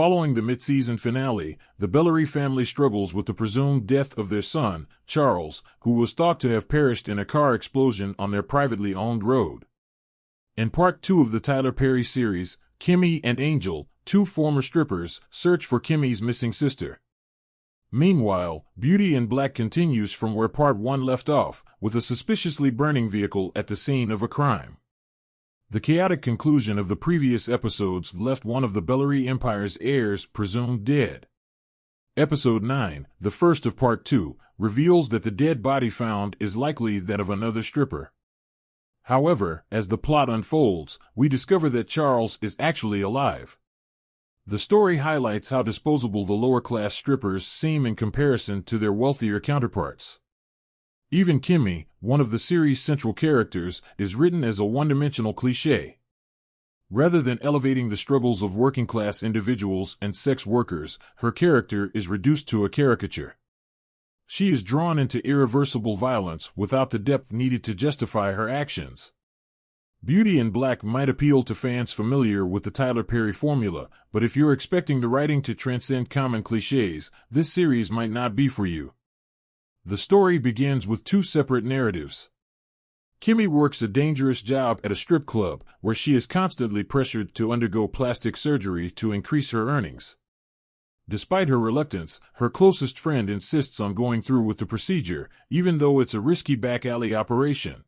Following the mid-season finale, the Bellery family struggles with the presumed death of their son, Charles, who was thought to have perished in a car explosion on their privately owned road. In Part 2 of the Tyler Perry series, Kimmy and Angel, two former strippers, search for Kimmy's missing sister. Meanwhile, Beauty in Black continues from where Part 1 left off, with a suspiciously burning vehicle at the scene of a crime. The chaotic conclusion of the previous episodes left one of the Bellery Empire's heirs presumed dead. Episode 9, the first of Part 2, reveals that the dead body found is likely that of another stripper. However, as the plot unfolds, we discover that Charles is actually alive. The story highlights how disposable the lower-class strippers seem in comparison to their wealthier counterparts. Even Kimmy, one of the series' central characters, is written as a one-dimensional cliché. Rather than elevating the struggles of working-class individuals and sex workers, her character is reduced to a caricature. She is drawn into irreversible violence without the depth needed to justify her actions. Beauty in Black might appeal to fans familiar with the Tyler Perry formula, but if you're expecting the writing to transcend common clichés, this series might not be for you. The story begins with two separate narratives. Kimmy works a dangerous job at a strip club, where she is constantly pressured to undergo plastic surgery to increase her earnings. Despite her reluctance, her closest friend insists on going through with the procedure, even though it's a risky back-alley operation.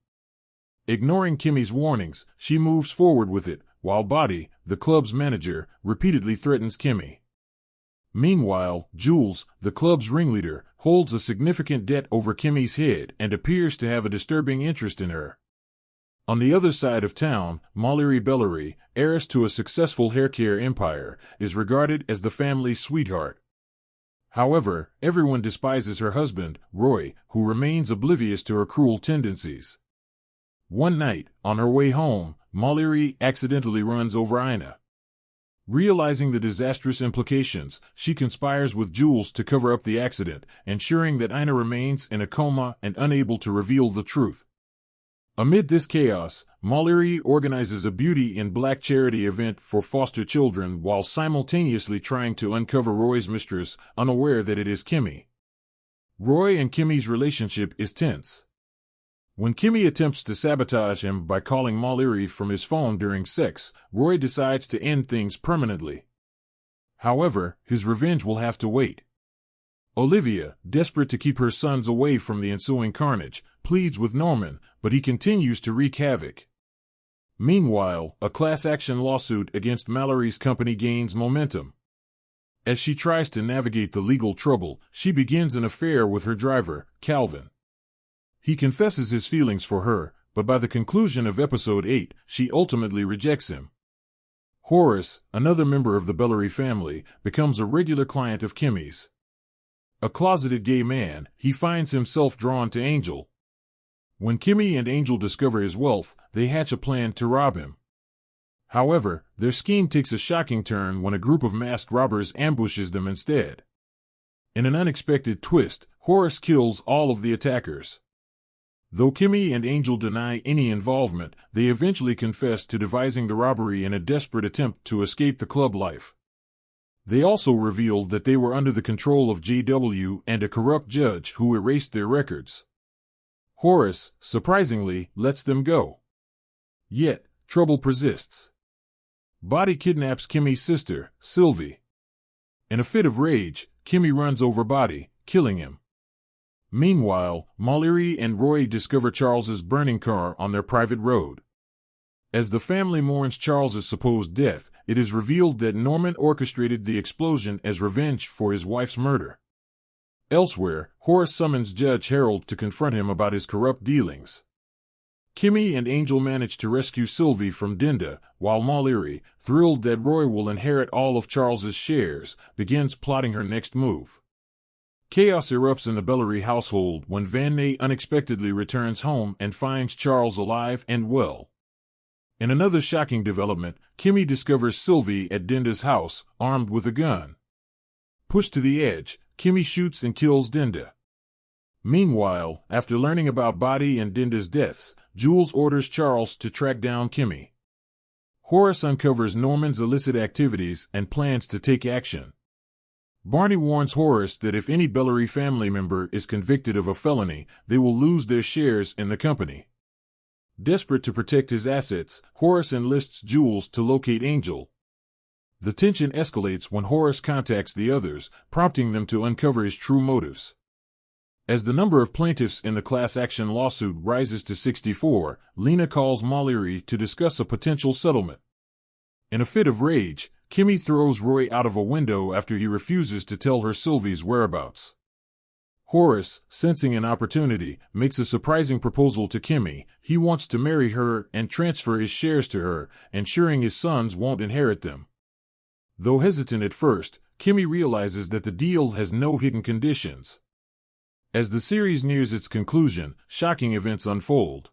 Ignoring Kimmy's warnings, she moves forward with it, while Buddy, the club's manager, repeatedly threatens Kimmy. Meanwhile, Jules, the club's ringleader, holds a significant debt over Kimmy's head and appears to have a disturbing interest in her. On the other side of town, Mallory Bellery, heiress to a successful haircare empire, is regarded as the family's sweetheart. However, everyone despises her husband, Roy, who remains oblivious to her cruel tendencies. One night, on her way home, Mallory accidentally runs over Ina. Realizing the disastrous implications, she conspires with Jules to cover up the accident, ensuring that Ina remains in a coma and unable to reveal the truth. Amid this chaos, Mallory organizes a Beauty in Black charity event for foster children while simultaneously trying to uncover Roy's mistress, unaware that it is Kimmy. Roy and Kimmy's relationship is tense. When Kimmy attempts to sabotage him by calling Mallory from his phone during sex, Roy decides to end things permanently. However, his revenge will have to wait. Olivia, desperate to keep her sons away from the ensuing carnage, pleads with Norman, but he continues to wreak havoc. Meanwhile, a class-action lawsuit against Mallory's company gains momentum. As she tries to navigate the legal trouble, she begins an affair with her driver, Calvin. He confesses his feelings for her, but by the conclusion of episode 8, she ultimately rejects him. Horace, another member of the Bellery family, becomes a regular client of Kimmy's. A closeted gay man, he finds himself drawn to Angel. When Kimmy and Angel discover his wealth, they hatch a plan to rob him. However, their scheme takes a shocking turn when a group of masked robbers ambushes them instead. In an unexpected twist, Horace kills all of the attackers. Though Kimmy and Angel deny any involvement, they eventually confess to devising the robbery in a desperate attempt to escape the club life. They also revealed that they were under the control of JW and a corrupt judge who erased their records. Horace, surprisingly, lets them go. Yet, trouble persists. Buddy kidnaps Kimmy's sister, Sylvie. In a fit of rage, Kimmy runs over Buddy, killing him. Meanwhile, Mallory and Roy discover Charles's burning car on their private road. As the family mourns Charles's supposed death, it is revealed that Norman orchestrated the explosion as revenge for his wife's murder. Elsewhere, Horace summons Judge Harold to confront him about his corrupt dealings. Kimmy and Angel manage to rescue Sylvie from Dinda, while Mallory, thrilled that Roy will inherit all of Charles's shares, begins plotting her next move. Chaos erupts in the Bellery household when Van Ney unexpectedly returns home and finds Charles alive and well. In another shocking development, Kimmy discovers Sylvie at Dinda's house, armed with a gun. Pushed to the edge, Kimmy shoots and kills Dinda. Meanwhile, after learning about Buddy and Dinda's deaths, Jules orders Charles to track down Kimmy. Horace uncovers Norman's illicit activities and plans to take action. Barney warns Horace that if any Bellary family member is convicted of a felony, they will lose their shares in the company. Desperate to protect his assets, Horace enlists Jules to locate Angel. The tension escalates when Horace contacts the others, prompting them to uncover his true motives. As the number of plaintiffs in the class action lawsuit rises to 64, Lena calls Mallory to discuss a potential settlement. In a fit of rage, Kimmy throws Roy out of a window after he refuses to tell her Sylvie's whereabouts. Horace, sensing an opportunity, makes a surprising proposal to Kimmy. He wants to marry her and transfer his shares to her, ensuring his sons won't inherit them. Though hesitant at first, Kimmy realizes that the deal has no hidden conditions. As the series nears its conclusion, shocking events unfold.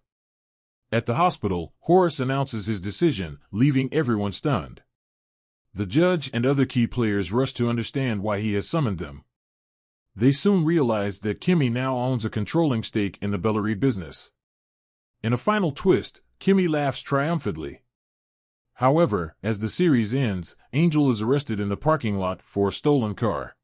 At the hospital, Horace announces his decision, leaving everyone stunned. The judge and other key players rush to understand why he has summoned them. They soon realize that Kimmy now owns a controlling stake in the Bellary business. In a final twist, Kimmy laughs triumphantly. However, as the series ends, Angel is arrested in the parking lot for a stolen car.